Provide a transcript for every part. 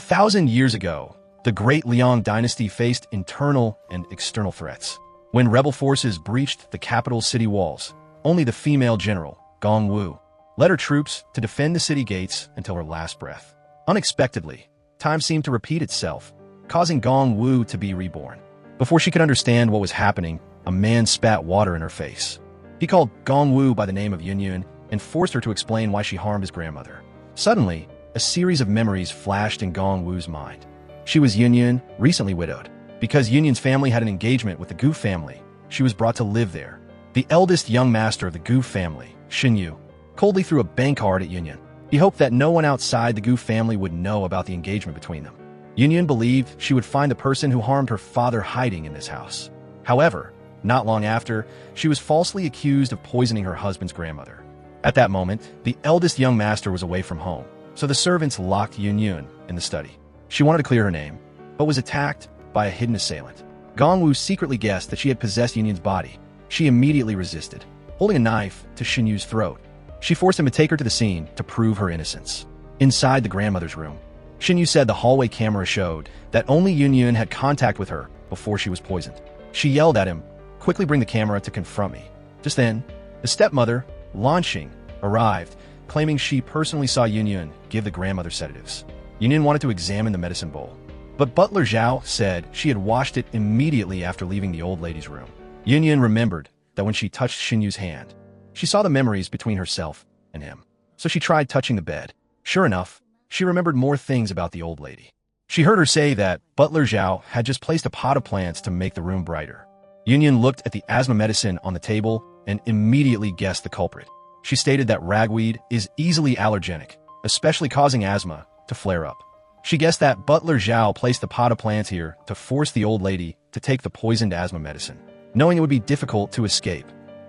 1,000 years ago, the Great Liang dynasty faced internal and external threats. When rebel forces breached the capital's city walls, only the female general, Gong Wu, led her troops to defend the city gates until her last breath. Unexpectedly, time seemed to repeat itself, causing Gong Wu to be reborn. Before she could understand what was happening, a man spat water in her face. He called Gong Wu by the name of Yunyun and forced her to explain why she harmed his grandmother. Suddenly, a series of memories flashed in Gong Wu's mind. She was Yunyun, recently widowed. Because Yunyun's family had an engagement with the Gu family, she was brought to live there. The eldest young master of the Gu family, Xinyu, coldly threw a bank card at Yunyun. He hoped that no one outside the Gu family would know about the engagement between them. Yunyun believed she would find the person who harmed her father hiding in this house. However, not long after, she was falsely accused of poisoning her husband's grandmother. At that moment, the eldest young master was away from home, so the servants locked Yunyun in the study. She wanted to clear her name, but was attacked by a hidden assailant. Gong Wu secretly guessed that she had possessed Yunyun's body. She immediately resisted, holding a knife to Xinyu's throat. She forced him to take her to the scene to prove her innocence. Inside the grandmother's room, Xinyu said the hallway camera showed that only Yunyun had contact with her before she was poisoned. She yelled at him, "Quickly bring the camera to confront me." Just then, the stepmother, Lanxing, arrived, claiming she personally saw Yunyun give the grandmother sedatives. Yunyun wanted to examine the medicine bowl, but Butler Zhao said she had washed it immediately after leaving the old lady's room. Yunyun remembered that when she touched Xinyu's hand, she saw the memories between herself and him. So she tried touching the bed. Sure enough, she remembered more things about the old lady. She heard her say that Butler Zhao had just placed a pot of plants to make the room brighter. Yunyun looked at the asthma medicine on the table and immediately guessed the culprit. She stated that ragweed is easily allergenic, especially causing asthma to flare up. She guessed that Butler Zhao placed the pot of plants here to force the old lady to take the poisoned asthma medicine. Knowing it would be difficult to escape,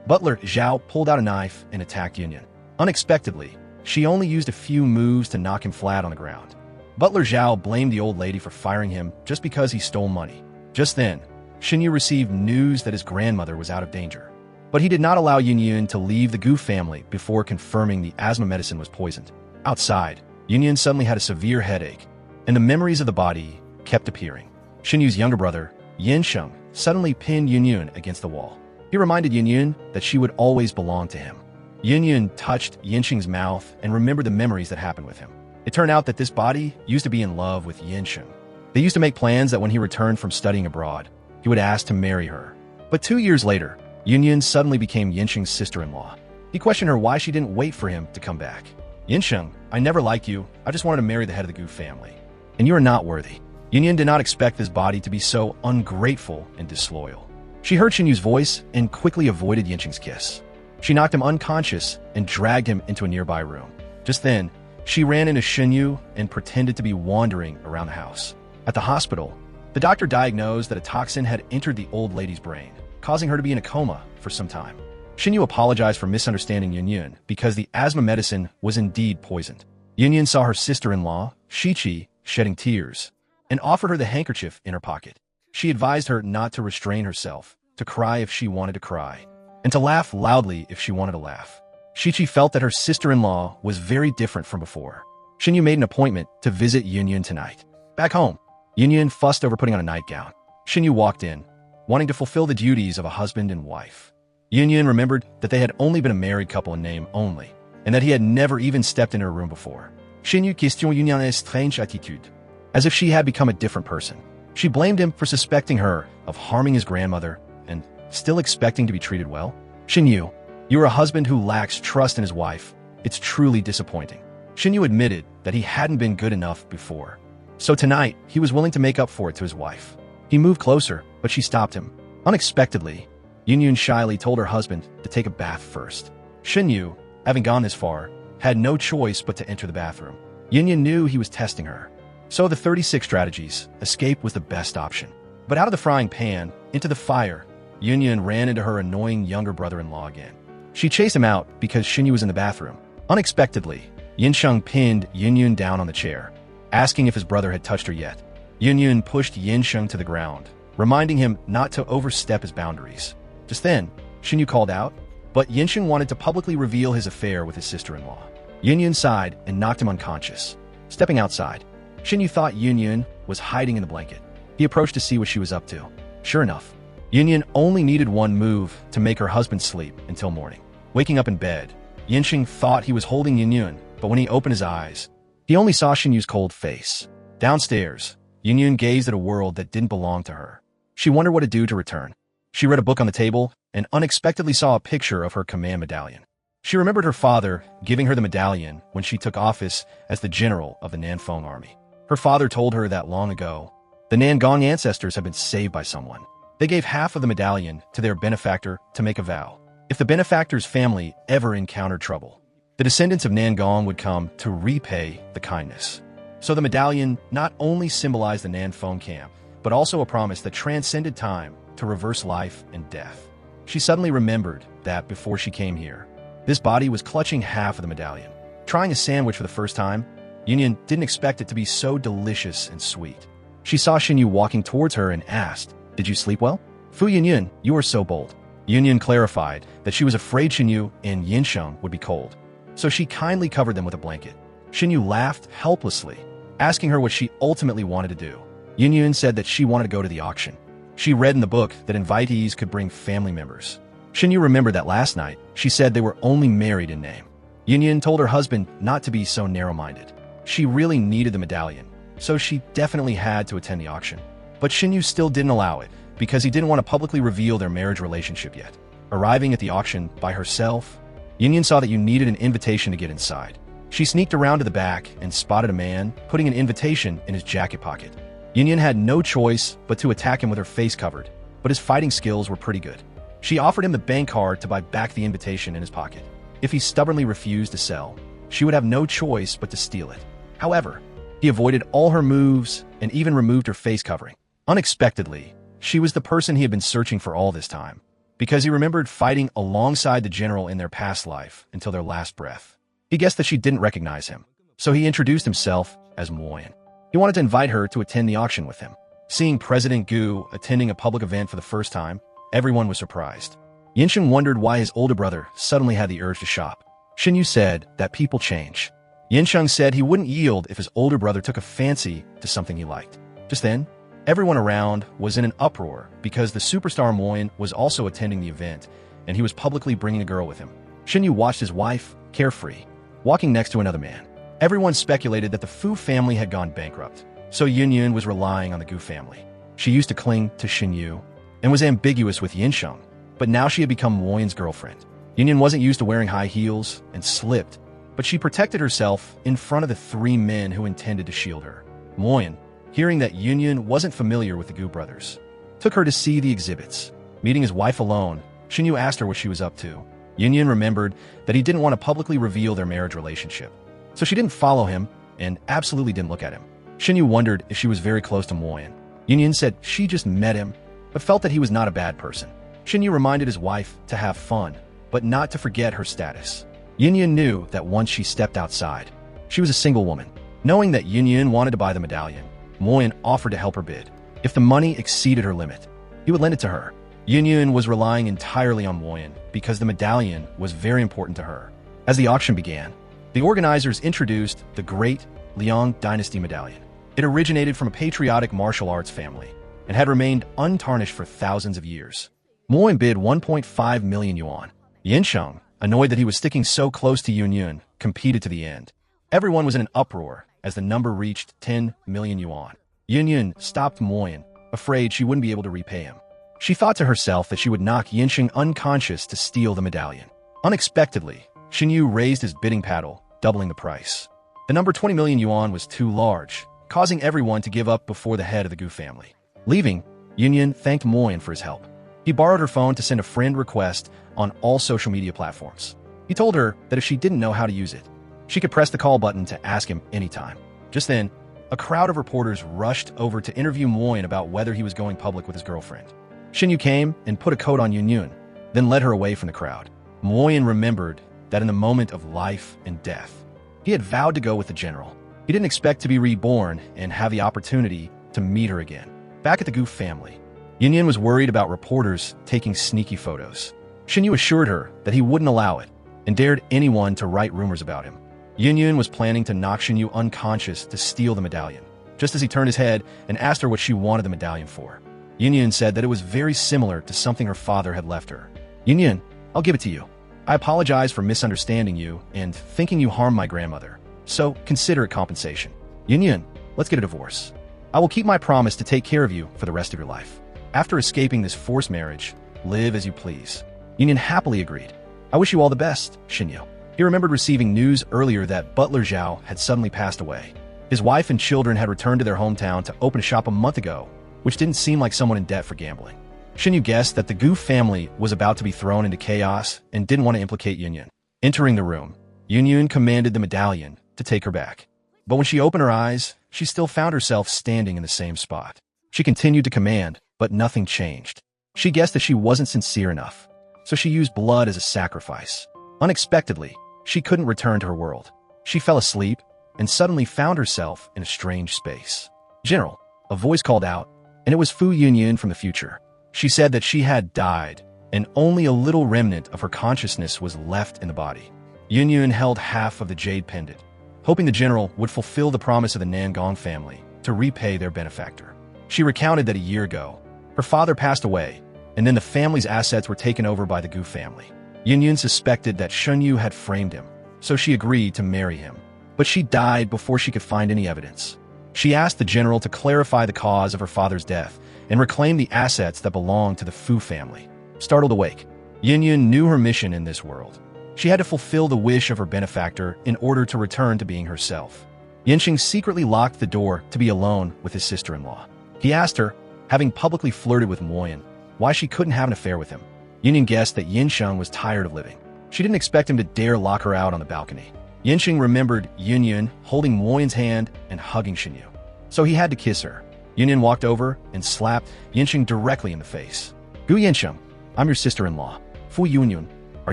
Butler Zhao pulled out a knife and attacked Yunyun. Unexpectedly, she only used a few moves to knock him flat on the ground. Butler Zhao blamed the old lady for firing him just because he stole money. Just then, Xinyu received news that his grandmother was out of danger. But he did not allow Yunyun to leave the Gu family before confirming the asthma medicine was poisoned. Outside, Yunyun suddenly had a severe headache, and the memories of the body kept appearing. Xinyu's younger brother, Yansheng, suddenly pinned Yunyun against the wall. He reminded Yunyun that she would always belong to him. Yunyun touched Yansheng's mouth and remembered the memories that happened with him. It turned out that this body used to be in love with Yansheng. They used to make plans that when he returned from studying abroad, he would ask to marry her. But 2 years later, Yunyun suddenly became Yansheng's sister-in-law. He questioned her why she didn't wait for him to come back. "Yansheng, I never liked you. I just wanted to marry the head of the Gu family. And you are not worthy." Yunyun did not expect this body to be so ungrateful and disloyal. She heard Xinyu's voice and quickly avoided Yansheng's kiss. She knocked him unconscious and dragged him into a nearby room. Just then, she ran into Xinyu and pretended to be wandering around the house. At the hospital, the doctor diagnosed that a toxin had entered the old lady's brain, causing her to be in a coma for some time. Xinyu apologized for misunderstanding Yunyun because the asthma medicine was indeed poisoned. Yunyun saw her sister-in-law, Shiqi, shedding tears, and offered her the handkerchief in her pocket. She advised her not to restrain herself, to cry if she wanted to cry, and to laugh loudly if she wanted to laugh. Shiqi felt that her sister-in-law was very different from before. Xinyu made an appointment to visit Yunyun tonight. Back home, Yunyun fussed over putting on a nightgown. Xinyu walked in, wanting to fulfill the duties of a husband and wife. Yunyun remembered that they had only been a married couple in name only, and that he had never even stepped in her room before. Xinyu questioned Yunyun's strange attitude, as if she had become a different person. She blamed him for suspecting her of harming his grandmother and still expecting to be treated well. "Xinyu, you are a husband who lacks trust in his wife. It's truly disappointing." Xinyu admitted that he hadn't been good enough before. So tonight, he was willing to make up for it to his wife. He moved closer, but she stopped him. Unexpectedly, Yunyun shyly told her husband to take a bath first. Xinyu, having gone this far, had no choice but to enter the bathroom. Yunyun knew he was testing her. So of the 36 strategies, escape was the best option. But out of the frying pan, into the fire, Yunyun ran into her annoying younger brother-in-law again. She chased him out because Xinyu was in the bathroom. Unexpectedly, Yansheng pinned Yunyun down on the chair, asking if his brother had touched her yet. Yunyun pushed Yansheng to the ground, reminding him not to overstep his boundaries. Just then, Xinyu called out, but Yansheng wanted to publicly reveal his affair with his sister-in-law. Yunyun sighed and knocked him unconscious. Stepping outside, Shin Yu thought Yun Yun was hiding in the blanket. He approached to see what she was up to. Sure enough, Yun Yun only needed one move to make her husband sleep until morning. Waking up in bed, Yinxing thought he was holding Yun Yun, but when he opened his eyes, he only saw Shin Yu's cold face. Downstairs, Yun Yun gazed at a world that didn't belong to her. She wondered what to do to return. She read a book on the table and unexpectedly saw a picture of her command medallion. She remembered her father giving her the medallion when she took office as the general of the Nanfeng army. Her father told her that long ago, the Nangong ancestors had been saved by someone. They gave half of the medallion to their benefactor to make a vow. If the benefactor's family ever encountered trouble, the descendants of Nangong would come to repay the kindness. So the medallion not only symbolized the Nanfeng camp, but also a promise that transcended time to reverse life and death. She suddenly remembered that before she came here, this body was clutching half of the medallion. Trying a sandwich for the first time, Yun Yun didn't expect it to be so delicious and sweet. She saw Shin Yu walking towards her and asked, "Did you sleep well?" "Fu Yun Yun, you are so bold." Yun Yun clarified that she was afraid Shin Yu and Yinsheng would be cold, so she kindly covered them with a blanket. Shin Yu laughed helplessly, asking her what she ultimately wanted to do. Yun Yun said that she wanted to go to the auction. She read in the book that invitees could bring family members. Shin Yu remembered that last night, she said they were only married in name. Yun Yun told her husband not to be so narrow-minded. She really needed the medallion, so she definitely had to attend the auction. But Shin Yu still didn't allow it, because he didn't want to publicly reveal their marriage relationship yet. Arriving at the auction by herself, Yun Yun saw that you needed an invitation to get inside. She sneaked around to the back and spotted a man putting an invitation in his jacket pocket. Yun Yun had no choice but to attack him with her face covered, but his fighting skills were pretty good. She offered him the bank card to buy back the invitation in his pocket. If he stubbornly refused to sell, she would have no choice but to steal it. However, he avoided all her moves and even removed her face covering. Unexpectedly, she was the person he had been searching for all this time, because he remembered fighting alongside the general in their past life until their last breath. He guessed that she didn't recognize him, so he introduced himself as Moyen. He wanted to invite her to attend the auction with him. Seeing President Gu attending a public event for the first time, everyone was surprised. Yinsheng wondered why his older brother suddenly had the urge to shop. Shin Yu said that people change. Yinsheng said he wouldn't yield if his older brother took a fancy to something he liked. Just then, everyone around was in an uproar because the superstar Moyen was also attending the event, and he was publicly bringing a girl with him. Shin Yu watched his wife, carefree, walking next to another man. Everyone speculated that the Fu family had gone bankrupt, so Yun Yun was relying on the Gu family. She used to cling to Shin Yu and was ambiguous with Yinsheng, but now she had become Moyen's girlfriend. Yun Yun wasn't used to wearing high heels and slipped, but she protected herself in front of the three men who intended to shield her. Moyen, hearing that Yun Yun wasn't familiar with the Gu brothers, took her to see the exhibits. Meeting his wife alone, Shin Yu asked her what she was up to. Yun Yun remembered that he didn't want to publicly reveal their marriage relationship, so she didn't follow him and absolutely didn't look at him. Shin Yu wondered if she was very close to Moyen. Yun Yun said she just met him, but felt that he was not a bad person. Shin Yu reminded his wife to have fun, but not to forget her status. Yun Yun knew that once she stepped outside, she was a single woman. Knowing that Yun Yun wanted to buy the medallion, Moyen offered to help her bid. If the money exceeded her limit, he would lend it to her. Yun Yun was relying entirely on Moyen because the medallion was very important to her. As the auction began, the organizers introduced the Great Liang Dynasty Medallion. It originated from a patriotic martial arts family and had remained untarnished for thousands of years. Moyen bid 1.5 million yuan. Yinsheng, annoyed that he was sticking so close to Yun Yun, competed to the end. Everyone was in an uproar as the number reached 10 million yuan. Yun Yun stopped Moyen, afraid she wouldn't be able to repay him. She thought to herself that she would knock Yinsheng unconscious to steal the medallion. Unexpectedly, Shin Yu raised his bidding paddle, doubling the price. The number 20 million yuan was too large, causing everyone to give up before the head of the Gu family. Leaving, Yun Yun thanked Moyen for his help. He borrowed her phone to send a friend request on all social media platforms. He told her that if she didn't know how to use it, she could press the call button to ask him anytime. Just then, a crowd of reporters rushed over to interview Moyen about whether he was going public with his girlfriend. Shin Yu came and put a coat on Yun Yun, then led her away from the crowd. Moyen remembered that in the moment of life and death, he had vowed to go with the general. He didn't expect to be reborn and have the opportunity to meet her again. Back at the Gu family, Yun Yun was worried about reporters taking sneaky photos. Shin Yu assured her that he wouldn't allow it and dared anyone to write rumors about him. Yun Yun was planning to knock Shin Yu unconscious to steal the medallion. just as he turned his head and asked her what she wanted the medallion for. Yun said that it was very similar to something her father had left her. Yun, I'll give it to you. I apologize for misunderstanding you and thinking you harmed my grandmother, so consider it compensation. Yun, let's get a divorce. I will keep my promise to take care of you for the rest of your life. After escaping this forced marriage, live as you please. Yun happily agreed. I wish you all the best, Xinyu. He remembered receiving news earlier that Butler Zhao had suddenly passed away. His wife and children had returned to their hometown to open a shop a month ago, which didn't seem like someone in debt for gambling. Xinyu guessed that the Gu family was about to be thrown into chaos and didn't want to implicate Yun. Entering the room, Yun commanded the medallion to take her back. But when she opened her eyes, she still found herself standing in the same spot. She continued to command, but nothing changed. She guessed that she wasn't sincere enough, so she used blood as a sacrifice. Unexpectedly, she couldn't return to her world. She fell asleep and suddenly found herself in a strange space. General, a voice called out, and it was Fu Yun from the future. She said that she had died, and only a little remnant of her consciousness was left in the body. Yun held half of the jade pendant, hoping the general would fulfill the promise of the Nangong family to repay their benefactor. She recounted that a year ago, her father passed away, and then the family's assets were taken over by the Gu family. Yun suspected that Shunyu had framed him, so she agreed to marry him. But she died before she could find any evidence. She asked the general to clarify the cause of her father's death and reclaim the assets that belonged to the Fu family. Startled awake, Yun knew her mission in this world. She had to fulfill the wish of her benefactor in order to return to being herself. Yanqing secretly locked the door to be alone with his sister-in-law. He asked her, having publicly flirted with Moyan, why she couldn't have an affair with him. Yun guessed that Yansheng was tired of living. She didn't expect him to dare lock her out on the balcony. Yanqing remembered Yun holding Moyan's hand and hugging Xinyu, so he had to kiss her. Yun walked over and slapped Yanqing directly in the face. Gu Yansheng, I'm your sister-in-law. Fu Yun, are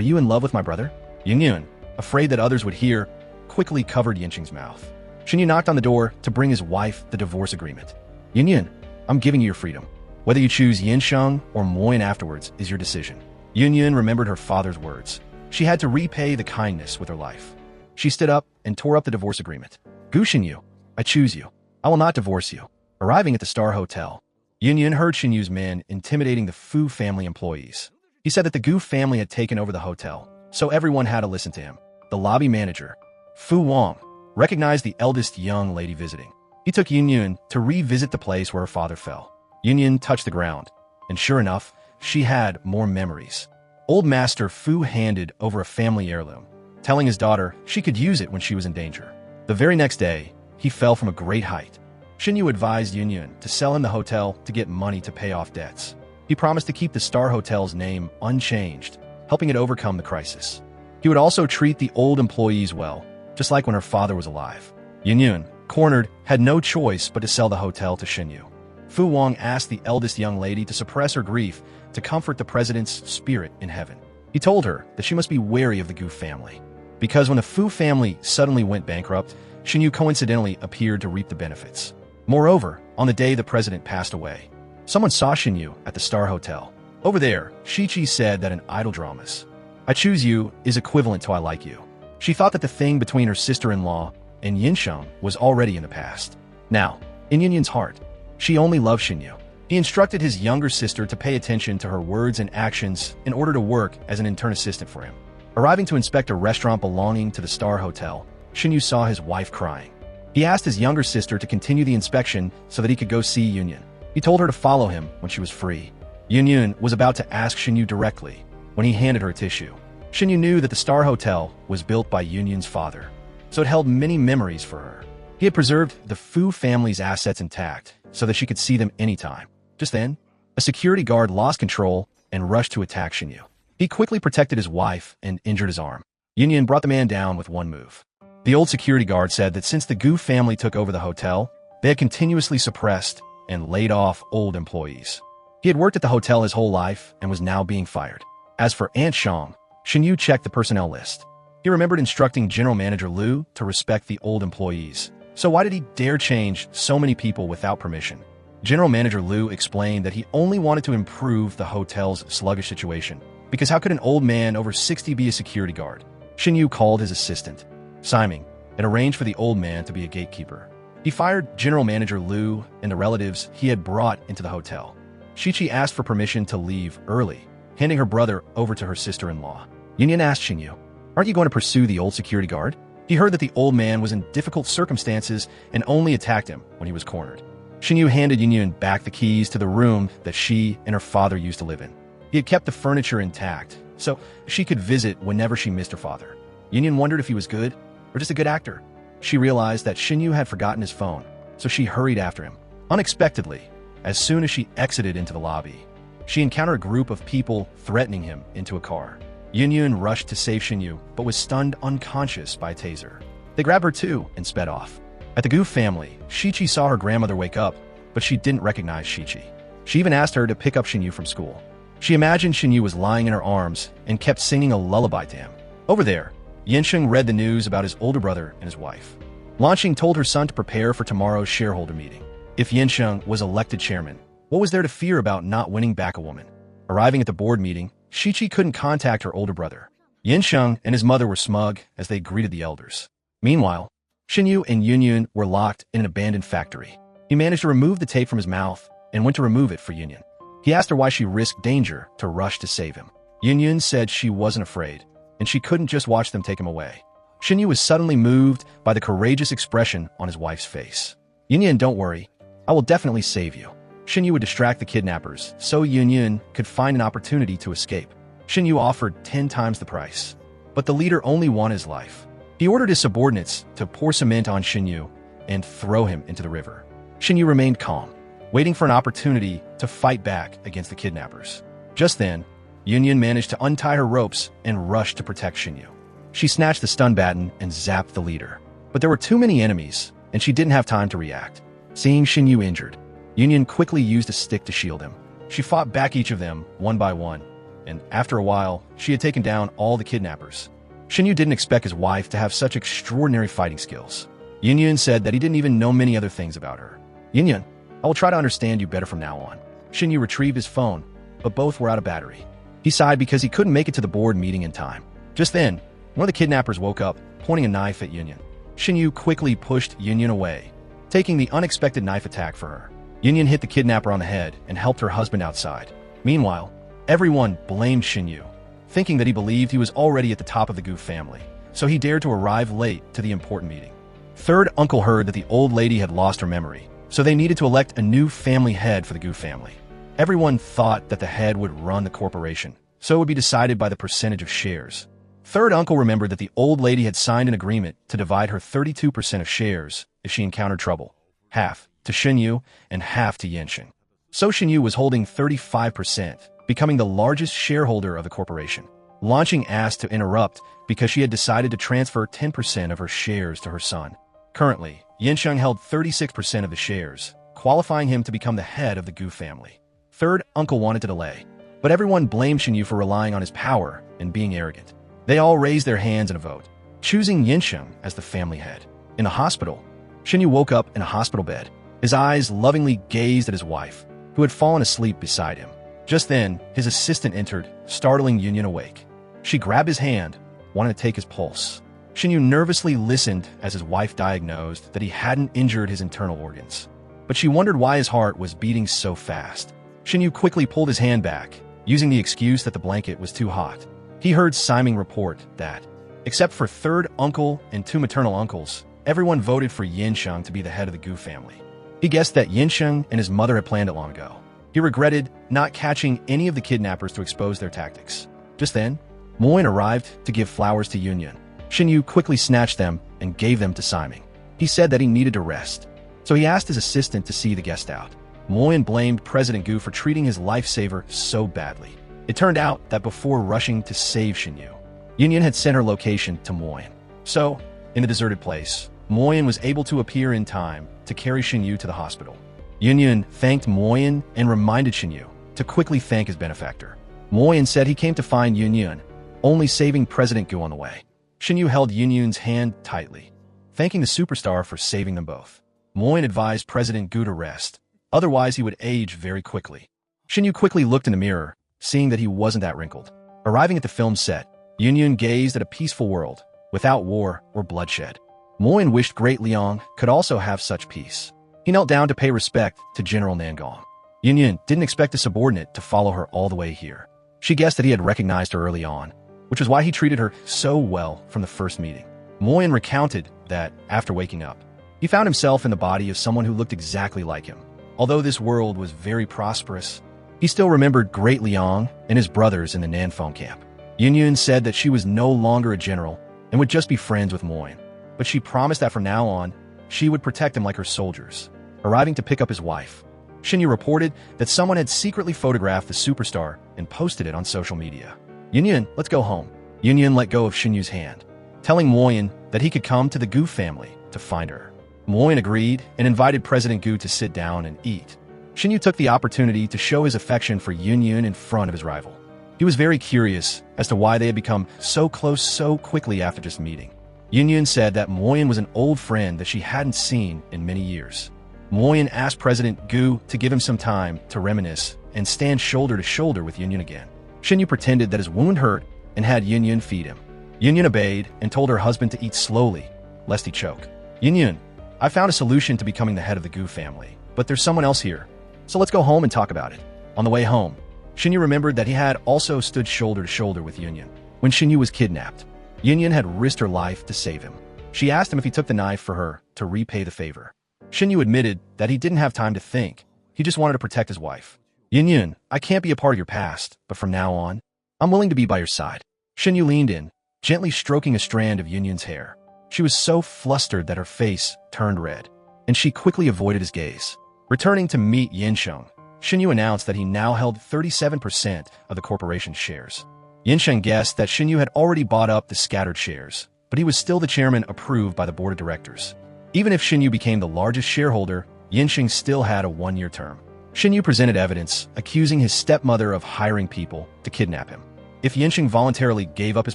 you in love with my brother? Yun, afraid that others would hear, quickly covered Yanqing's mouth. Xinyu knocked on the door to bring his wife the divorce agreement. Yun, I'm giving you your freedom. Whether you choose Yansheng or Moyan afterwards is your decision. Yun remembered her father's words. She had to repay the kindness with her life. She stood up and tore up the divorce agreement. Gu Xinyu, I choose you. I will not divorce you. Arriving at the Star Hotel, Yun heard Xinyu's men intimidating the Fu family employees. He said that the Gu family had taken over the hotel, so everyone had to listen to him. The lobby manager, Fu Wang, recognized the eldest young lady visiting. He took Yun to revisit the place where her father fell. Yun touched the ground, and sure enough, she had more memories. Old Master Fu handed over a family heirloom, telling his daughter she could use it when she was in danger. The very next day, he fell from a great height. Xinyu advised Yun to sell him the hotel to get money to pay off debts. He promised to keep the Star Hotel's name unchanged, helping it overcome the crisis. He would also treat the old employees well, just like when her father was alive. Yun, cornered, had no choice but to sell the hotel to Xinyu. Fu Wang asked the eldest young lady to suppress her grief to comfort the president's spirit in heaven. He told her that she must be wary of the Gu family, because when the Fu family suddenly went bankrupt, Xinyu coincidentally appeared to reap the benefits. Moreover, on the day the president passed away, someone saw Xinyu at the Star Hotel. Over there, Shichi said that in idol dramas, I choose you is equivalent to I like you. She thought that the thing between her sister-in-law and Yansheng was already in the past. Now, in Yun's heart, she only loved Xinyu. He instructed his younger sister to pay attention to her words and actions in order to work as an intern assistant for him. Arriving to inspect a restaurant belonging to the Star Hotel, Xinyu saw his wife crying. He asked his younger sister to continue the inspection so that he could go see Yun. He told her to follow him when she was free. Yun was about to ask Xinyu directly when he handed her a tissue. Xinyu knew that the Star Hotel was built by Yun's father, so it held many memories for her. He had preserved the Fu family's assets intact so that she could see them anytime. Just then, a security guard lost control and rushed to attack Xinyu. He quickly protected his wife and injured his arm. Yun brought the man down with one move. The old security guard said that since the Gu family took over the hotel, they had continuously suppressed and laid off old employees. He had worked at the hotel his whole life and was now being fired. As for Aunt Shang, Xinyu checked the personnel list. He remembered instructing General Manager Liu to respect the old employees. So why did he dare change so many people without permission? General Manager Liu explained that he only wanted to improve the hotel's sluggish situation, because how could an old man over 60 be a security guard? Xinyu called his assistant, Simon, and arranged for the old man to be a gatekeeper. He fired General Manager Liu and the relatives he had brought into the hotel. Shichi asked for permission to leave early, handing her brother over to her sister-in-law. Yunyan asked Xinyu, "Aren't you going to pursue the old security guard?" He heard that the old man was in difficult circumstances and only attacked him when he was cornered. Xinyu handed Yunyan back the keys to the room that she and her father used to live in. He had kept the furniture intact, so she could visit whenever she missed her father. Yunyan wondered if he was good or just a good actor. She realized that Xinyu had forgotten his phone, so she hurried after him. Unexpectedly, as soon as she exited into the lobby, she encountered a group of people threatening him into a car. Yunyan rushed to save Xinyu, but was stunned unconscious by a taser. They grabbed her too and sped off. At the Gu family, Shichi saw her grandmother wake up, but she didn't recognize Shichi. She even asked her to pick up Xinyu from school. She imagined Xinyu was lying in her arms and kept singing a lullaby to him. Over there, Yansheng read the news about his older brother and his wife. Lanqing told her son to prepare for tomorrow's shareholder meeting. If Yansheng was elected chairman, what was there to fear about not winning back a woman? Arriving at the board meeting, Shichi couldn't contact her older brother. Yansheng and his mother were smug as they greeted the elders. Meanwhile, Xinyu and Yunyan were locked in an abandoned factory. He managed to remove the tape from his mouth and went to remove it for Yunyan. He asked her why she risked danger to rush to save him. Yunyan said she wasn't afraid, and she couldn't just watch them take him away. Xinyu was suddenly moved by the courageous expression on his wife's face. Yunyan, don't worry, I will definitely save you. Xinyu would distract the kidnappers so Yunyan could find an opportunity to escape. Xinyu offered 10 times the price, but the leader only wanted his life. He ordered his subordinates to pour cement on Xinyu and throw him into the river. Xinyu remained calm, waiting for an opportunity to fight back against the kidnappers. Just then, Yunyan managed to untie her ropes and rush to protect Xinyu. She snatched the stun baton and zapped the leader. But there were too many enemies, and she didn't have time to react. Seeing Xinyu injured, Yunyan quickly used a stick to shield him. She fought back each of them, one by one, and after a while, she had taken down all the kidnappers. Xinyu didn't expect his wife to have such extraordinary fighting skills. Yunyan said that he didn't even know many other things about her. Yunyan, I will try to understand you better from now on. Xinyu retrieved his phone, but both were out of battery. He sighed because he couldn't make it to the board meeting in time. Just then, one of the kidnappers woke up, pointing a knife at Yunyan. Xinyu quickly pushed Yunyan away, taking the unexpected knife attack for her. Yunyan hit the kidnapper on the head and helped her husband outside. Meanwhile, everyone blamed Xinyu, thinking that he believed he was already at the top of the Gu family, so he dared to arrive late to the important meeting. Third uncle heard that the old lady had lost her memory, so they needed to elect a new family head for the Gu family. Everyone thought that the head would run the corporation, so it would be decided by the percentage of shares. Third uncle remembered that the old lady had signed an agreement to divide her 32% of shares if she encountered trouble, half to Xinyu and half to Yansheng. So Xinyu was holding 35%, becoming the largest shareholder of the corporation. Lanqing asked to interrupt because she had decided to transfer 10% of her shares to her son. Currently, Yansheng held 36% of the shares, qualifying him to become the head of the Gu family. Third uncle wanted to delay, but everyone blamed Xinyu for relying on his power and being arrogant. They all raised their hands in a vote, choosing Yansheng as the family head. In the hospital, Xinyu woke up in a hospital bed. His eyes lovingly gazed at his wife, who had fallen asleep beside him. Just then, his assistant entered, startling Yunyan awake. She grabbed his hand, wanting to take his pulse. Xinyu nervously listened as his wife diagnosed that he hadn't injured his internal organs. But she wondered why his heart was beating so fast. Xinyu quickly pulled his hand back, using the excuse that the blanket was too hot. He heard Siming report that, except for third uncle and 2 maternal uncles, everyone voted for Yansheng to be the head of the Gu family. He guessed that Yansheng and his mother had planned it long ago. He regretted not catching any of the kidnappers to expose their tactics. Just then, Moin arrived to give flowers to Yunyan. Xinyu quickly snatched them and gave them to Siming. He said that he needed to rest, so he asked his assistant to see the guest out. Moin blamed President Gu for treating his lifesaver so badly. It turned out that before rushing to save Xinyu, Yunyan had sent her location to Moin. So, in the deserted place, Moin was able to appear in time to carry Xinyu to the hospital. Yunyan thanked Moin and reminded Xinyu to quickly thank his benefactor. Moin said he came to find Yunyan, only saving President Gu on the way. Xinyu held Yunyan's hand tightly, thanking the superstar for saving them both. Moin advised President Gu to rest, otherwise he would age very quickly. Xinyu quickly looked in the mirror, seeing that he wasn't that wrinkled. Arriving at the film set, Yunyan gazed at a peaceful world, without war or bloodshed. Moyin wished Great Liang could also have such peace. He knelt down to pay respect to General Nangong. Yunyun didn't expect a subordinate to follow her all the way here. She guessed that he had recognized her early on, which was why he treated her so well from the first meeting. Moyin recounted that, after waking up, he found himself in the body of someone who looked exactly like him. Although this world was very prosperous, he still remembered Great Liang and his brothers in the Nanfeng camp. Yunyun said that she was no longer a general and would just be friends with Moyin, but she promised that from now on, she would protect him like her soldiers. Arriving to pick up his wife, Xinyu reported that someone had secretly photographed the superstar and posted it on social media. Yunyun, let's go home. Yunyun let go of Xinyu's hand, telling Moyin that he could come to the Gu family to find her. Moyin agreed and invited President Gu to sit down and eat. Xinyu took the opportunity to show his affection for Yunyun in front of his rival. He was very curious as to why they had become so close so quickly after just meeting. Yunyun said that Moyin was an old friend that she hadn't seen in many years. Moyin asked President Gu to give him some time to reminisce and stand shoulder to shoulder with Yunyun again. Xinyu pretended that his wound hurt and had Yunyun feed him. Yunyun obeyed and told her husband to eat slowly, lest he choke. Yunyun, I found a solution to becoming the head of the Gu family, but there's someone else here, so let's go home and talk about it. On the way home, Xinyu remembered that he had also stood shoulder to shoulder with Yunyun when Xinyu was kidnapped. Yunyun had risked her life to save him. She asked him if he took the knife for her to repay the favor. Xinyu admitted that he didn't have time to think. He just wanted to protect his wife. Yunyun, I can't be a part of your past, but from now on, I'm willing to be by your side. Xinyu leaned in, gently stroking a strand of Yunyun's hair. She was so flustered that her face turned red, and she quickly avoided his gaze. Returning to meet Yinsheng, Xinyu announced that he now held 37% of the corporation's shares. Yinsheng guessed that Xinyu had already bought up the scattered shares, but he was still the chairman approved by the board of directors. Even if Xinyu became the largest shareholder, Yinsheng still had a one-year term. Xinyu presented evidence accusing his stepmother of hiring people to kidnap him. If Yinsheng voluntarily gave up his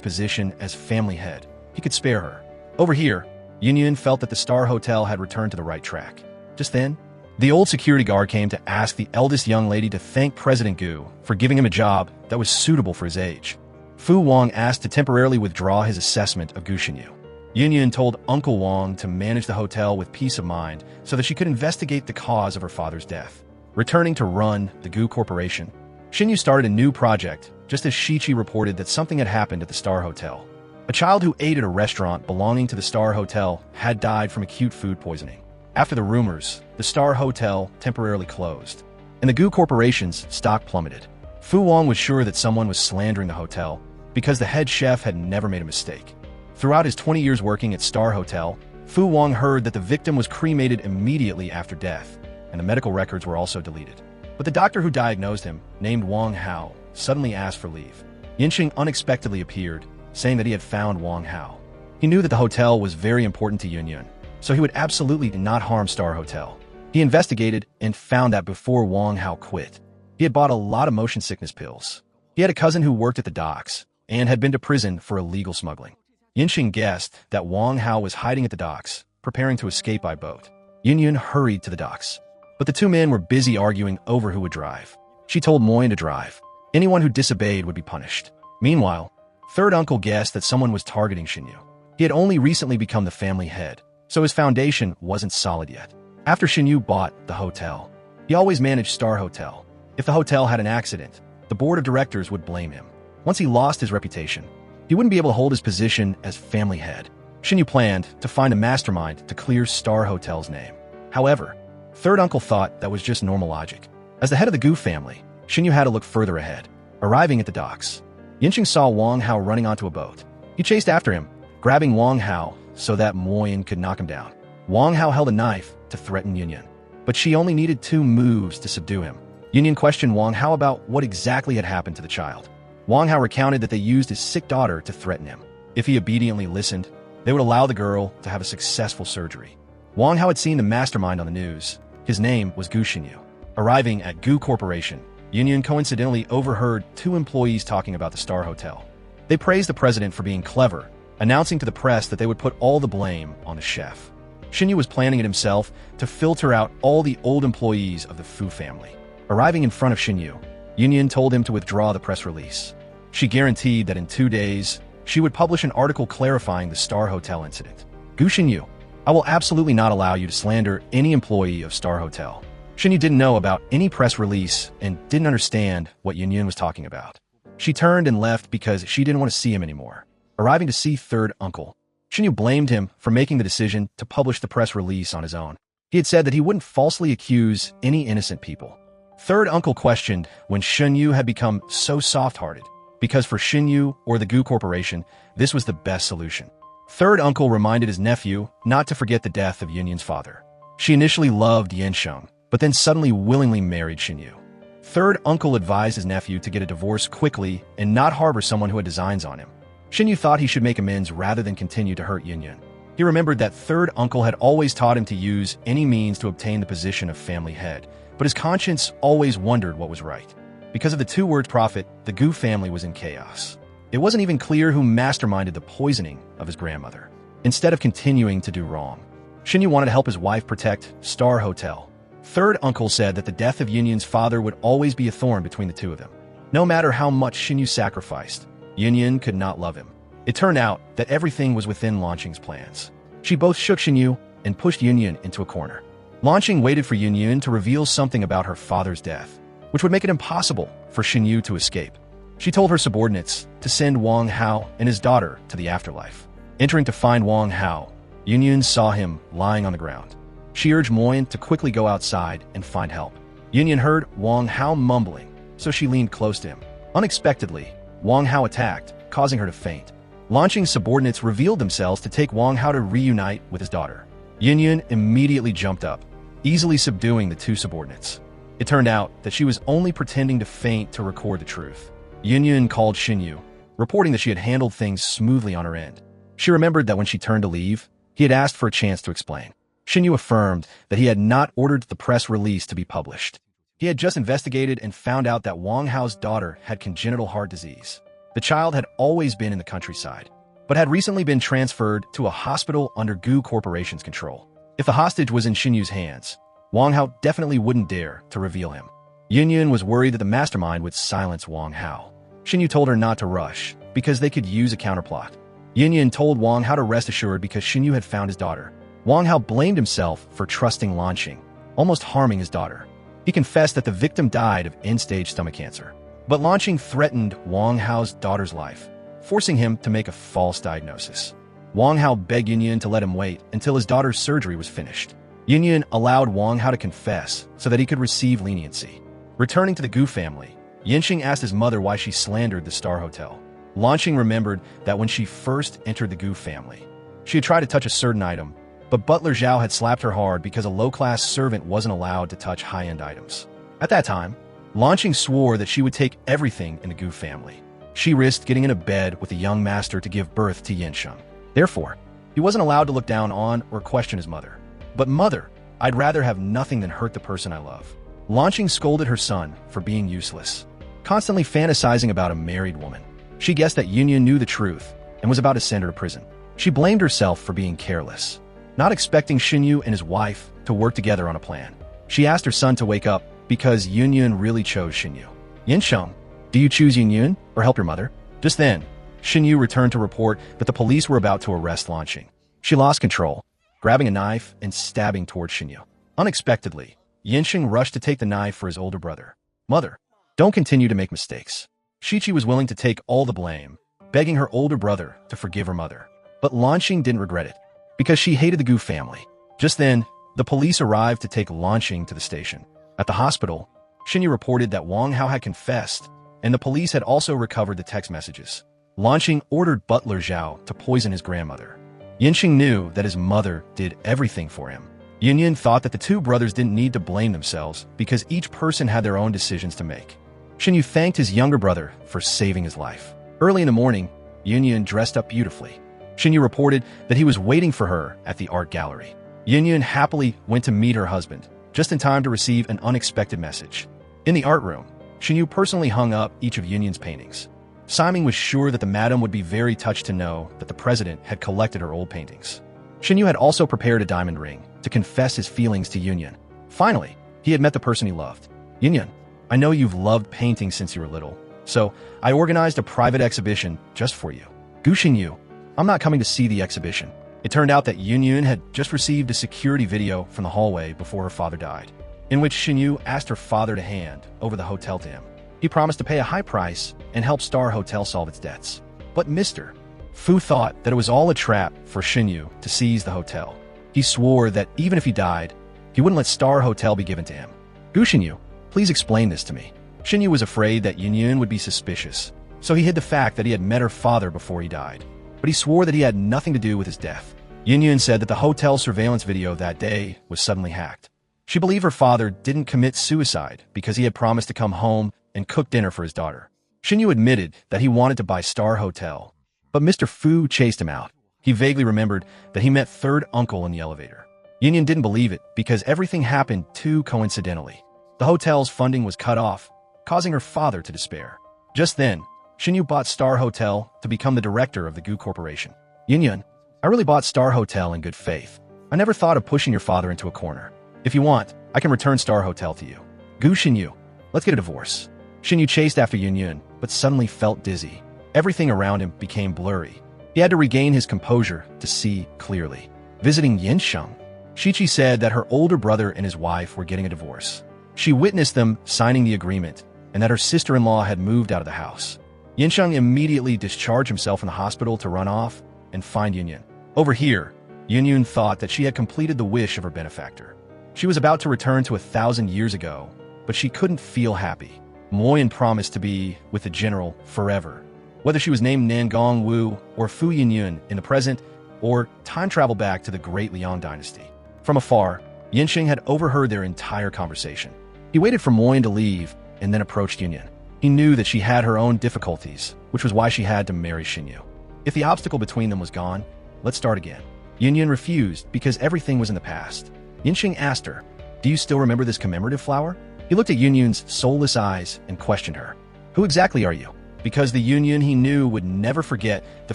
position as family head, he could spare her. Over here, Yunyun felt that the Star Hotel had returned to the right track. Just then, the old security guard came to ask the eldest young lady to thank President Gu for giving him a job that was suitable for his age. Fu Wang asked to temporarily withdraw his assessment of Gu Xinyu. Yunyun told Uncle Wang to manage the hotel with peace of mind so that she could investigate the cause of her father's death. Returning to run the Gu Corporation, Xinyu started a new project just as Shichi reported that something had happened at the Star Hotel. A child who ate at a restaurant belonging to the Star Hotel had died from acute food poisoning. After the rumors, the Star Hotel temporarily closed, and the Gu Corporation's stock plummeted. Fu Wang was sure that someone was slandering the hotel because the head chef had never made a mistake. Throughout his 20 years working at Star Hotel, Fu Wang heard that the victim was cremated immediately after death, and the medical records were also deleted. But the doctor who diagnosed him, named Wang Hao, suddenly asked for leave. Yinsheng unexpectedly appeared, saying that he had found Wang Hao. He knew that the hotel was very important to Yunyun, so he would absolutely not harm Star Hotel. He investigated and found that before Wang Hao quit, he had bought a lot of motion sickness pills. He had a cousin who worked at the docks and had been to prison for illegal smuggling. Yinsheng guessed that Wang Hao was hiding at the docks, preparing to escape by boat. Yunyun hurried to the docks, but the two men were busy arguing over who would drive. She told Moyin to drive. Anyone who disobeyed would be punished. Meanwhile, third uncle guessed that someone was targeting Xinyu. He had only recently become the family head, so his foundation wasn't solid yet. After Xinyu bought the hotel, he always managed Star Hotel. If the hotel had an accident, the board of directors would blame him. Once he lost his reputation, he wouldn't be able to hold his position as family head. Xinyu planned to find a mastermind to clear Star Hotel's name. However, third uncle thought that was just normal logic. As the head of the Gu family, Xinyu had to look further ahead. Arriving at the docks, Yinsheng saw Wang Hao running onto a boat. He chased after him, grabbing Wang Hao so that Moyin could knock him down. Wang Hao held a knife to threaten Yunyun, but she only needed 2 moves to subdue him. Yunyun questioned Wang Hao about what exactly had happened to the child. Wang Hao recounted that they used his sick daughter to threaten him. If he obediently listened, they would allow the girl to have a successful surgery. Wang Hao had seen the mastermind on the news. His name was Gu Xinyu. Arriving at Gu Corporation, Yunyun coincidentally overheard 2 employees talking about the Star Hotel. They praised the president for being clever, announcing to the press that they would put all the blame on the chef. Xinyu was planning it himself to filter out all the old employees of the Fu family. Arriving in front of Xinyu, Yunyun told him to withdraw the press release. She guaranteed that in 2 days, she would publish an article clarifying the Star Hotel incident. Gu Xinyu, I will absolutely not allow you to slander any employee of Star Hotel. Shinyu didn't know about any press release and didn't understand what Yunyun was talking about. She turned and left because she didn't want to see him anymore. Arriving to see third uncle, Shinyu blamed him for making the decision to publish the press release on his own. He had said that he wouldn't falsely accuse any innocent people. Third uncle questioned when Shinyu had become so soft-hearted, because for Shinyu or the Gu Corporation, this was the best solution. Third uncle reminded his nephew not to forget the death of Yunyun's father. She initially loved Yansheng, but then suddenly willingly married Shinyu. Third uncle advised his nephew to get a divorce quickly and not harbor someone who had designs on him. Shinyu thought he should make amends rather than continue to hurt Yunyun. He remembered that third uncle had always taught him to use any means to obtain the position of family head, but his conscience always wondered what was right. Because of the two-word prophet, the Gu family was in chaos. It wasn't even clear who masterminded the poisoning of his grandmother. Instead of continuing to do wrong, Shinyu wanted to help his wife protect Star Hotel. Third uncle said that the death of Yunyun's father would always be a thorn between the two of them. No matter how much Shinyu sacrificed, Yunyun could not love him. It turned out that everything was within Lanqing's plans. She both shook Shinyu and pushed Yunyun into a corner. Lanqing waited for Yunyun to reveal something about her father's death, which would make it impossible for Shinyu to escape. She told her subordinates to send Wang Hao and his daughter to the afterlife. Entering to find Wang Hao, Yunyun saw him lying on the ground. She urged Moyen to quickly go outside and find help. Yunyun heard Wang Hao mumbling, so she leaned close to him. Unexpectedly, Wang Hao attacked, causing her to faint. Lanqing's subordinates revealed themselves to take Wang Hao to reunite with his daughter. Yunyun immediately jumped up, easily subduing the two subordinates. It turned out that she was only pretending to faint to record the truth. Yunyun called Shinyu, reporting that she had handled things smoothly on her end. She remembered that when she turned to leave, he had asked for a chance to explain. Shinyu affirmed that he had not ordered the press release to be published. He had just investigated and found out that Wang Hao's daughter had congenital heart disease. The child had always been in the countryside, but had recently been transferred to a hospital under Gu Corporation's control. If the hostage was in Shinyu's hands, Wang Hao definitely wouldn't dare to reveal him. Yunyun was worried that the mastermind would silence Wang Hao. Shinyu told her not to rush, because they could use a counterplot. Yunyun told Wang Hao to rest assured because Shinyu had found his daughter. Wang Hao blamed himself for trusting Lanqing, almost harming his daughter. He confessed that the victim died of end-stage stomach cancer. But Lanqing threatened Wang Hao's daughter's life, forcing him to make a false diagnosis. Wang Hao begged Yunyun to let him wait until his daughter's surgery was finished. Yunyun allowed Wang Hao to confess so that he could receive leniency. Returning to the Gu family, Yanqing asked his mother why she slandered the Star Hotel. Lanqing remembered that when she first entered the Gu family, she had tried to touch a certain item, but Butler Zhao had slapped her hard because a low-class servant wasn't allowed to touch high-end items. At that time, Lanqing swore that she would take everything in the Gu family. She risked getting in a bed with a young master to give birth to Yansheng. Therefore, he wasn't allowed to look down on or question his mother. But mother, I'd rather have nothing than hurt the person I love. Lanqing scolded her son for being useless, constantly fantasizing about a married woman. She guessed that Yunyun knew the truth and was about to send her to prison. She blamed herself for being careless, not expecting Shinyu and his wife to work together on a plan. She asked her son to wake up because Yunyun really chose Shinyu. Yansheng, do you choose Yunyun or help your mother? Just then, Shinyu returned to report that the police were about to arrest Lanqing. She lost control, grabbing a knife and stabbing towards Shinyu. Unexpectedly, Yansheng rushed to take the knife for his older brother. Mother, don't continue to make mistakes. Shichi was willing to take all the blame, begging her older brother to forgive her mother. But Lanqing didn't regret it, because she hated the Gu family. Just then, the police arrived to take Lanqing to the station. At the hospital, Shinyu reported that Wang Hao had confessed, and the police had also recovered the text messages. Lanqing ordered Butler Zhao to poison his grandmother. Yansheng knew that his mother did everything for him. Yunyun thought that the two brothers didn't need to blame themselves because each person had their own decisions to make. Shinyu thanked his younger brother for saving his life. Early in the morning, Yunyun dressed up beautifully. Shinyu reported that he was waiting for her at the art gallery. Yunyun happily went to meet her husband, just in time to receive an unexpected message. In the art room, Shinyu personally hung up each of Yunyun's paintings. Simon was sure that the madam would be very touched to know that the president had collected her old paintings. Shinyu had also prepared a diamond ring to confess his feelings to Yunyun. Finally, he had met the person he loved. Yunyun, I know you've loved painting since you were little, so I organized a private exhibition just for you. Gu Shinyu, I'm not coming to see the exhibition. It turned out that Yun had just received a security video from the hallway before her father died, in which Shinyu asked her father to hand over the hotel to him. He promised to pay a high price and help Star Hotel solve its debts. But Mr. Fu thought that it was all a trap for Shinyu to seize the hotel. He swore that even if he died, he wouldn't let Star Hotel be given to him. Gu Shinyu, please explain this to me. Shinyu was afraid that Yun would be suspicious, so he hid the fact that he had met her father before he died. But he swore that he had nothing to do with his death. Yun said that the hotel surveillance video that day was suddenly hacked. She believed her father didn't commit suicide because he had promised to come home and cook dinner for his daughter. Shinyu admitted that he wanted to buy Star Hotel, but Mr. Fu chased him out. He vaguely remembered that he met third uncle in the elevator. Yun didn't believe it because everything happened too coincidentally. The hotel's funding was cut off, causing her father to despair. Just then, Shinyu bought Star Hotel to become the director of the Gu Corporation. Yun, I really bought Star Hotel in good faith. I never thought of pushing your father into a corner. If you want, I can return Star Hotel to you. Gu Shinyu, let's get a divorce. Shinyu chased after Yun, but suddenly felt dizzy. Everything around him became blurry. He had to regain his composure to see clearly. Visiting Yinsheng, Shichi said that her older brother and his wife were getting a divorce. She witnessed them signing the agreement and that her sister-in-law had moved out of the house. Yinsheng immediately discharged himself in the hospital to run off and find Yun. Over here, Yun thought that she had completed the wish of her benefactor. She was about to return to 1,000 years ago, but she couldn't feel happy. Moyen promised to be with the general forever. Whether she was named Nangong Wu or Fu Yun in the present, or time travel back to the Great Liang Dynasty. From afar, Yinsheng had overheard their entire conversation. He waited for Moyen to leave and then approached Yun. He knew that she had her own difficulties, which was why she had to marry Shinyu. If the obstacle between them was gone, let's start again. Yun refused because everything was in the past. Yinsheng asked her, do you still remember this commemorative flower? He looked at Yun's soulless eyes and questioned her. Who exactly are you? Because the Yun he knew would never forget the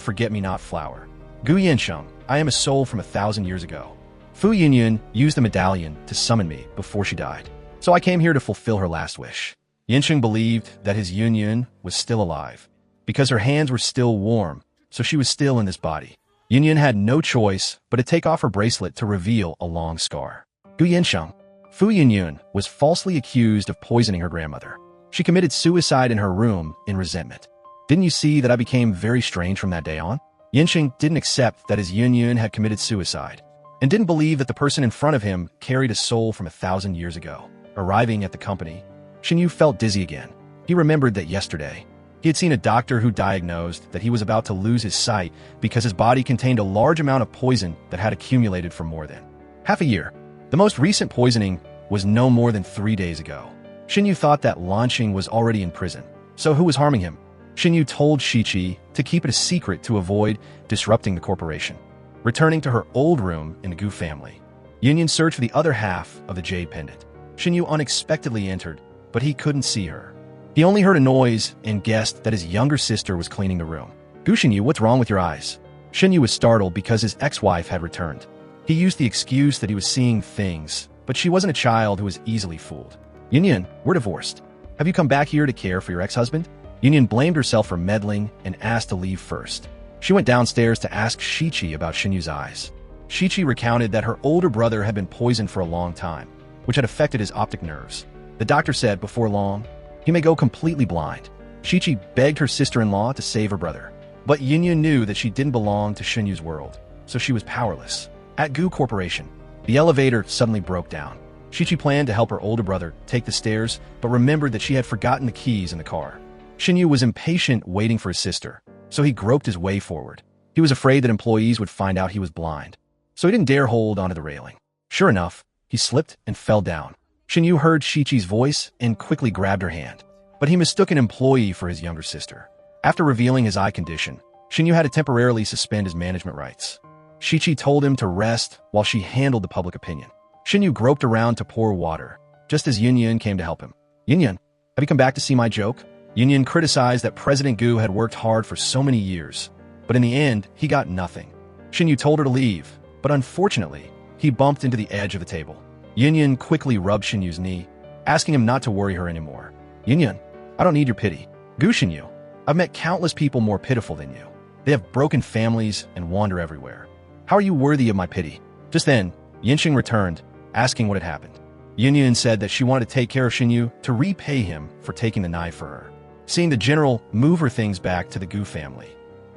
forget-me-not flower. Gu Yinsheng, I am a soul from 1,000 years ago. Fu Yun used the medallion to summon me before she died. So I came here to fulfill her last wish. Yinsheng believed that his Yun was still alive, because her hands were still warm, so she was still in this body. Yun had no choice but to take off her bracelet to reveal a long scar. Gu Yinsheng, Fu Yun was falsely accused of poisoning her grandmother. She committed suicide in her room in resentment. Didn't you see that I became very strange from that day on? Yinsheng didn't accept that his Yun had committed suicide, and didn't believe that the person in front of him carried a soul from 1,000 years ago. Arriving at the company, Shinyu felt dizzy again. He remembered that yesterday, he had seen a doctor who diagnosed that he was about to lose his sight because his body contained a large amount of poison that had accumulated for more than half a year. The most recent poisoning was no more than 3 days ago. Shinyu thought that Lanqing was already in prison, so who was harming him? Shinyu told Shichi to keep it a secret to avoid disrupting the corporation. Returning to her old room in the Gu family, Yun searched for the other half of the jade pendant. Shinyu unexpectedly entered, but he couldn't see her. He only heard a noise and guessed that his younger sister was cleaning the room. Gu Shinyu, what's wrong with your eyes? Shinyu was startled because his ex-wife had returned. He used the excuse that he was seeing things, but she wasn't a child who was easily fooled. Yun, we're divorced. Have you come back here to care for your ex-husband? Yun blamed herself for meddling and asked to leave first. She went downstairs to ask Shichi about Shinyu's eyes. Shichi recounted that her older brother had been poisoned for a long time, which had affected his optic nerves. The doctor said before long, he may go completely blind. Shichi begged her sister-in-law to save her brother, but Yun knew that she didn't belong to Shinyu's world, so she was powerless. At Gu Corporation, the elevator suddenly broke down. Shichi planned to help her older brother take the stairs, but remembered that she had forgotten the keys in the car. Shinyu was impatient waiting for his sister, so he groped his way forward. He was afraid that employees would find out he was blind, so he didn't dare hold onto the railing. Sure enough, he slipped and fell down. Shinyu heard Shichi's voice and quickly grabbed her hand, but he mistook an employee for his younger sister. After revealing his eye condition, Shinyu had to temporarily suspend his management rights. Shichi told him to rest while she handled the public opinion. Shinyu groped around to pour water, just as Yun came to help him. Yun, have you come back to see my joke? Yun criticized that President Gu had worked hard for so many years, but in the end, he got nothing. Shinyu told her to leave, but unfortunately, he bumped into the edge of the table. Yun quickly rubbed Shinyu's knee, asking him not to worry her anymore. Yun, I don't need your pity. Gu Shinyu, I've met countless people more pitiful than you. They have broken families and wander everywhere. How are you worthy of my pity? Just then, Yinxing returned, asking what had happened. Yunyun said that she wanted to take care of Xinyu to repay him for taking the knife for her. Seeing the general move her things back to the Gu family,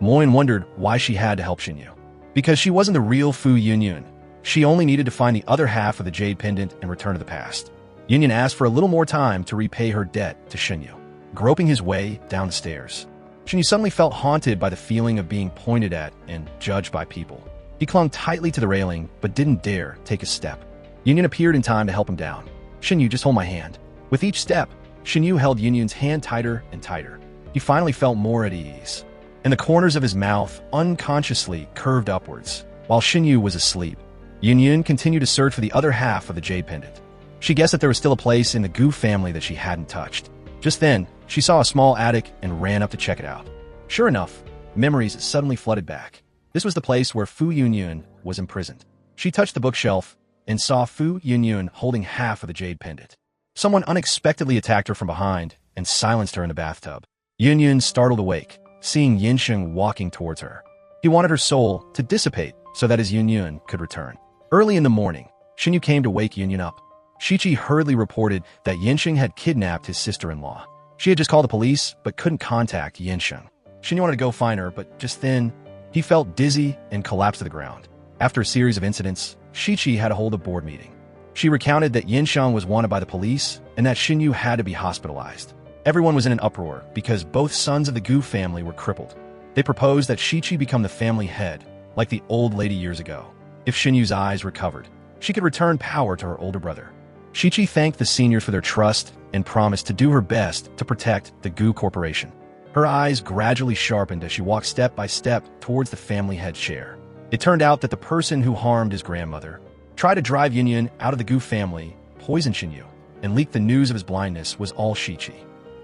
Moyin wondered why she had to help Xinyu. Because she wasn't the real Fu Yunyun. She only needed to find the other half of the jade pendant and return to the past. Yunyun asked for a little more time to repay her debt to Xinyu. Groping his way down the stairs, Xinyu suddenly felt haunted by the feeling of being pointed at and judged by people. He clung tightly to the railing, but didn't dare take a step. Yunyun appeared in time to help him down. Xinyu, just hold my hand. With each step, Xinyu held Yunyun's hand tighter and tighter. He finally felt more at ease, and the corners of his mouth unconsciously curved upwards. While Xinyu was asleep, Yunyun continued to search for the other half of the jade pendant. She guessed that there was still a place in the Gu family that she hadn't touched. Just then, she saw a small attic and ran up to check it out. Sure enough, memories suddenly flooded back. This was the place where Fu Yunyun was imprisoned. She touched the bookshelf and saw Fu Yunyun holding half of the jade pendant. Someone unexpectedly attacked her from behind and silenced her in the bathtub. Yunyun startled awake, seeing Yinxing walking towards her. He wanted her soul to dissipate so that his Yunyun could return. Early in the morning, Xinyu came to wake Yunyun up. Shichi hurriedly reported that Yinxing had kidnapped his sister-in-law. She had just called the police, but couldn't contact Yinxing. Xinyu wanted to go find her, but just then, he felt dizzy and collapsed to the ground. After a series of incidents, Shichi had to hold a board meeting. She recounted that Yinxiang was wanted by the police and that Xinyu had to be hospitalized. Everyone was in an uproar because both sons of the Gu family were crippled. They proposed that Shichi become the family head, like the old lady years ago. If Xinyu's eyes recovered, she could return power to her older brother. Shichi thanked the seniors for their trust and promised to do her best to protect the Gu Corporation. Her eyes gradually sharpened as she walked step by step towards the family head chair. It turned out that the person who harmed his grandmother tried to drive Yunyun out of the Gu family, poisoned Xinyu, and leaked the news of his blindness was all Shichi.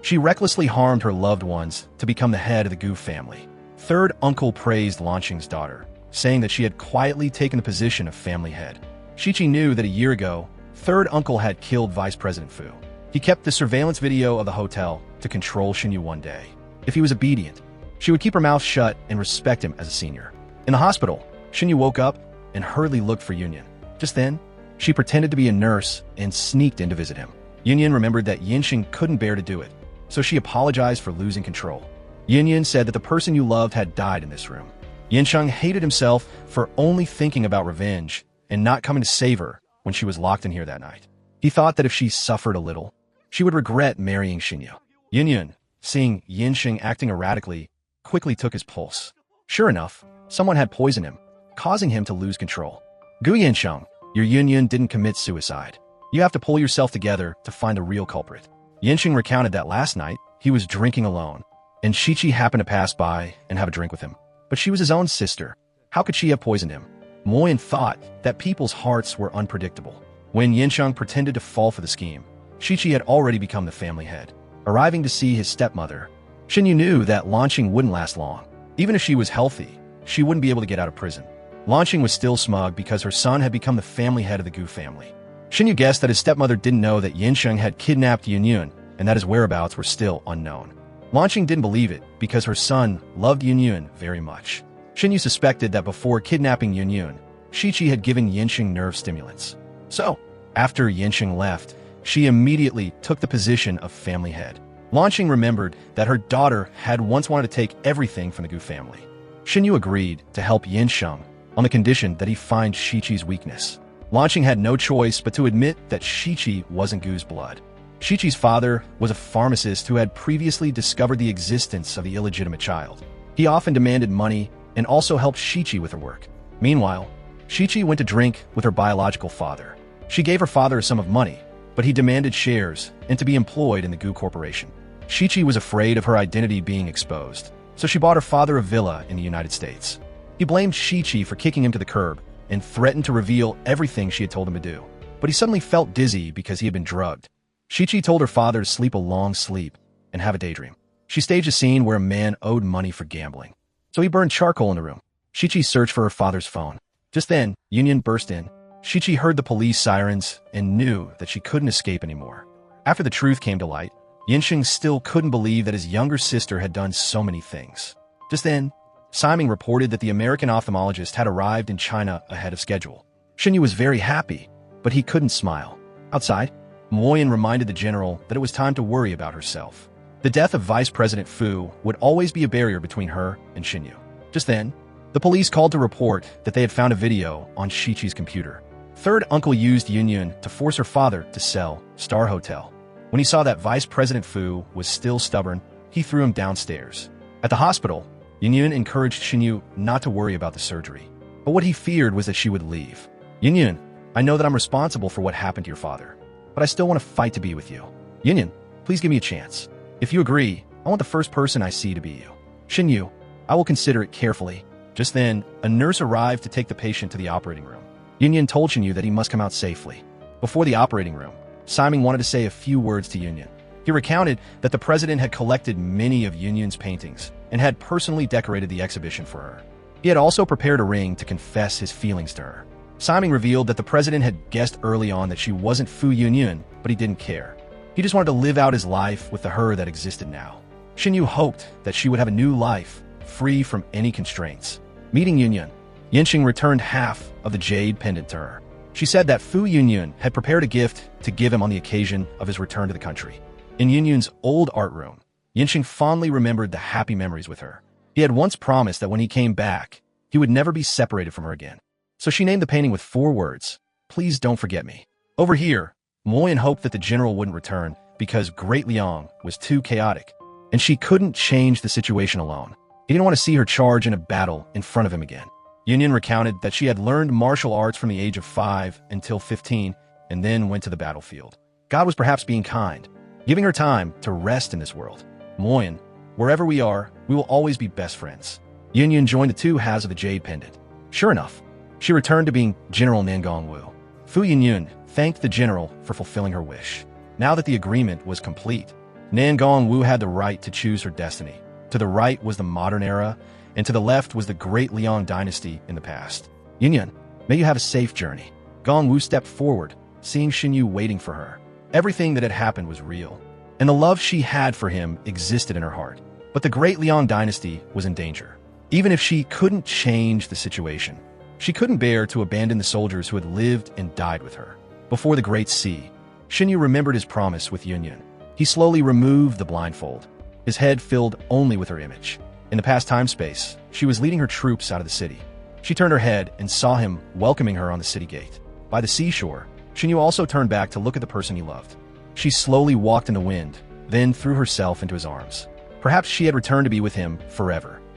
She recklessly harmed her loved ones to become the head of the Gu family. Third uncle praised Lanqing's daughter, saying that she had quietly taken the position of family head. Shichi knew that a year ago, third uncle had killed Vice President Fu. He kept the surveillance video of the hotel to control Xinyu one day. If he was obedient, she would keep her mouth shut and respect him as a senior. In the hospital, Xinyu woke up and hurriedly looked for Yunyun. Just then, she pretended to be a nurse and sneaked in to visit him. Yunyun remembered that Yinxing couldn't bear to do it, so she apologized for losing control. Yunyun said that the person you loved had died in this room. Yinxiang hated himself for only thinking about revenge and not coming to save her when she was locked in here that night. He thought that if she suffered a little, she would regret marrying Xinyu. Yunyun, seeing Yinxing acting erratically, quickly took his pulse. Sure enough, someone had poisoned him, causing him to lose control. Gu Yinxiang, your Yunyun didn't commit suicide. You have to pull yourself together to find the real culprit. Yinxing recounted that last night, he was drinking alone, and Shichi happened to pass by and have a drink with him. But she was his own sister. How could she have poisoned him? Moyin thought that people's hearts were unpredictable. When Yinxiang pretended to fall for the scheme, Shichi had already become the family head. Arriving to see his stepmother, Xinyu knew that Lanqing wouldn't last long. Even if she was healthy, she wouldn't be able to get out of prison. Lanqing was still smug because her son had become the family head of the Gu family. Xinyu guessed that his stepmother didn't know that Yinxiang had kidnapped Yunyun and that his whereabouts were still unknown. Lanqing didn't believe it because her son loved Yunyun very much. Xinyu suspected that before kidnapping Yunyun, Shichi had given Yinxing nerve stimulants. So, after Yinxing left, she immediately took the position of family head. Lanqing remembered that her daughter had once wanted to take everything from the Gu family. Xinyu agreed to help Yinxiang on the condition that he find Shichi's weakness. Lanqing had no choice but to admit that Shichi wasn't Gu's blood. Shichi's father was a pharmacist who had previously discovered the existence of the illegitimate child. He often demanded money and also helped Shichi with her work. Meanwhile, Shichi went to drink with her biological father. She gave her father a sum of money, but he demanded shares and to be employed in the Gu Corporation. Shichi was afraid of her identity being exposed, so she bought her father a villa in the United States. He blamed Shichi for kicking him to the curb and threatened to reveal everything she had told him to do. But he suddenly felt dizzy because he had been drugged. Shichi told her father to sleep a long sleep and have a daydream. She staged a scene where a man owed money for gambling, so he burned charcoal in the room. Shichi searched for her father's phone. Just then, Yunyun burst in. Shichi heard the police sirens and knew that she couldn't escape anymore. After the truth came to light, Yinxing still couldn't believe that his younger sister had done so many things. Just then, Simon reported that the American ophthalmologist had arrived in China ahead of schedule. Xinyu was very happy, but he couldn't smile. Outside, Moyen reminded the general that it was time to worry about herself. The death of Vice President Fu would always be a barrier between her and Xinyu. Just then, the police called to report that they had found a video on Shiqi's computer. Third uncle used Yunyun to force her father to sell Star Hotel. When he saw that Vice President Fu was still stubborn, he threw him downstairs. At the hospital, Yunyun encouraged Xinyu not to worry about the surgery. But what he feared was that she would leave. Yunyun, I know that I'm responsible for what happened to your father, but I still want to fight to be with you. Yunyun, please give me a chance. If you agree, I want the first person I see to be you. Xinyu, I will consider it carefully. Just then, a nurse arrived to take the patient to the operating room. Yunyun told Xinyu that he must come out safely. Before the operating room, Simon wanted to say a few words to Yunyun. He recounted that the president had collected many of Yunyun's paintings and had personally decorated the exhibition for her. He had also prepared a ring to confess his feelings to her. Simon revealed that the president had guessed early on that she wasn't Fu Yunyun, but he didn't care. He just wanted to live out his life with the her that existed now. Xinyu hoped that she would have a new life, free from any constraints. Meeting Yunyun, Yanqing returned half of the jade pendant to her. She said that Fu Yunyun had prepared a gift to give him on the occasion of his return to the country. In Yunyun's old art room, Yanqing fondly remembered the happy memories with her. He had once promised that when he came back, he would never be separated from her again. So she named the painting with 4 words, "Please don't forget me." Over here, Moyen hoped that the general wouldn't return because Great Liang was too chaotic, and she couldn't change the situation alone. He didn't want to see her charge in a battle in front of him again. Yunyun recounted that she had learned martial arts from the age of 5 until 15 and then went to the battlefield. God was perhaps being kind, giving her time to rest in this world. Moyen, wherever we are, we will always be best friends. Yunyun joined the 2 halves of the jade pendant. Sure enough, she returned to being General Nangongwu. Fu Yunyun thanked the general for fulfilling her wish. Now that the agreement was complete, Nangongwu had the right to choose her destiny. To the right was the modern era, and to the left was the Great Liang dynasty in the past. Yunyun, may you have a safe journey. Gongwu stepped forward, seeing Xinyu waiting for her. Everything that had happened was real, and the love she had for him existed in her heart. But the Great Liang dynasty was in danger. Even if she couldn't change the situation, she couldn't bear to abandon the soldiers who had lived and died with her. Before the Great Sea, Xinyu remembered his promise with Yunyun. He slowly removed the blindfold, his head filled only with her image. In the past time-space, she was leading her troops out of the city. She turned her head and saw him welcoming her on the city gate. By the seashore, Xinyu also turned back to look at the person he loved. She slowly walked in the wind, then threw herself into his arms. Perhaps she had returned to be with him forever.